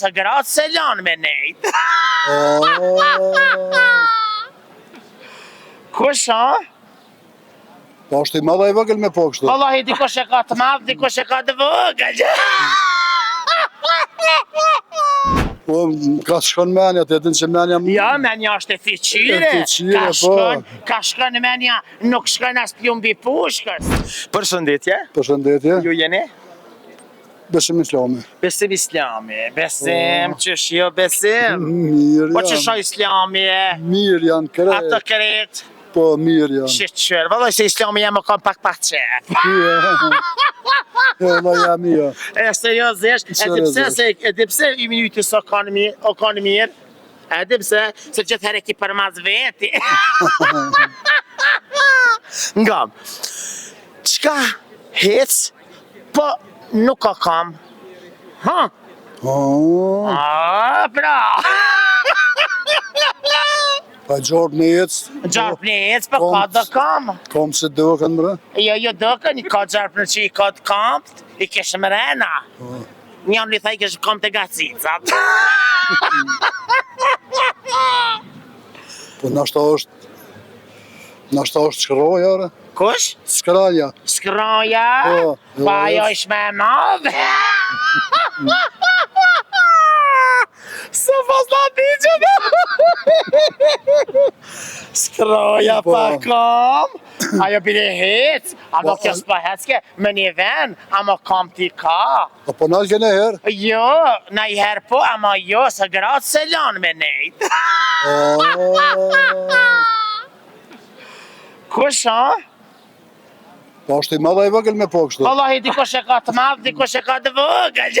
Të gratë se lanë me nejt. Kush, a? Po është i madha i vogël me po kështu. Wallahi, dikush e ka të madh, dikush e ka të vogël. Po, ka shkon menja, të jetin që menja... Ja, menja është e fiqire. Ka shkon menja, nuk shkon as plumbi pushkës. Përshëndetje. Përshëndetje. Ju jeni? Besim islami. Besim islami. Besim, qësh jo besim. Mirë janë. Po qësha islami e? Mirë janë, kret. Ato kret. Po, mirë janë. Shqyqër, vëlloj se islami jam më kam pak qep. E, la jam jo. E seriozisht, edhe pse i minuti o kanë mirë, edhe pse, se gjithë herë ki përmaz veti. Ngam, qka hec, po nuk ka kam. Ha? Pra! Pa gjorë në jetës. Gjarpë në jetës, pa ka dhe kam. Kam se dëkën mërë? Jo dëkën, i ka gjarpë në që i ka të kampt, i keshë mrena. Njëm li thaj keshë kam të gacicat. Po nashta është shkroja, re? Kush? Shkraja. Shkraja? Pa jo ish me madhe. Se pas la digjen. Shkraja pa kam. Ajo bile hec. Ajo kjo s'pa hecke me një ven. Ama kam ti ka. Po nalë kene herë? Jo, na i herë po, ama jo, se gratë se lanë me nejt. Kush, a? Po është i madha i vogël me po kështu. Wallahi, dikush e ka të madh, dikush e ka të vogël.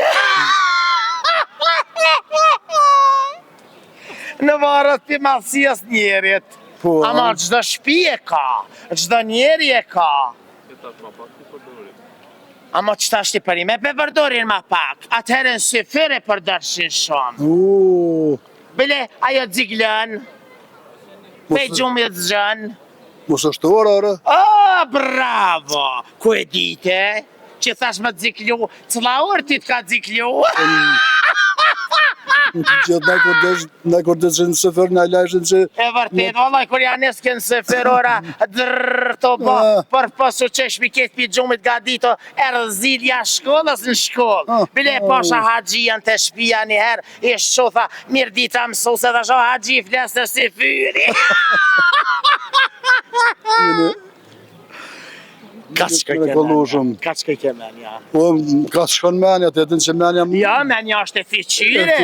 Në varet për madhësias njerit. Ama çdo shtëpi e ka, çdo njeri e ka. Ama qëta shqipëri me përdorin ma pak, atëherën syfër e përdorshin shumë. Bile, ajo dziglën, pe gjumit zgjën. Mos është orë. Bravo! Ku e dite? Që thash me dziklu, cëla orë ti t'ka dziklu? Gjithë na kur dëshin në sëfër, na lajshin që... E vërtet, vallaj, kur janë nesken sëfër ora, drrrr të bo, për pasu qesh mi ketë pi gjumit ga dito, erë zilja shkollës në shkollë. Bile pasha haqjian të shpia njëherë, i shqotha, mirë dita mësuse dhe sho haqji flasë të sëfyri. Ka qka ke menja? Po, ka shkon menja, të jetin që menja... Ja, menja është e fiqire.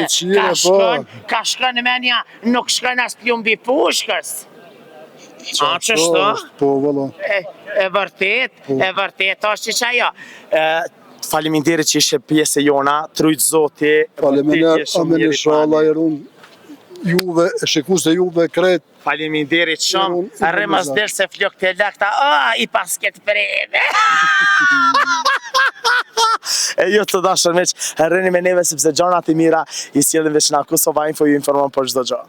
Ka shkon menja, nuk shkon as plumbi pushkës. A, qështu? Po, vëlla. E vërtet është që qajo. Faleminderit që ishe pjesë e jona, trujtë zoti. Faleminderit, amen i shala i runë. Juve, e shikus dhe juve kret. Faleminderit shumë, rëmës dërë se flok të lakta, i pasket preve. E ju të dashër meq, rëni me neve sepse gjonat i mira, i sjellin veç na Kosova Info, ju informon për çdo gjë.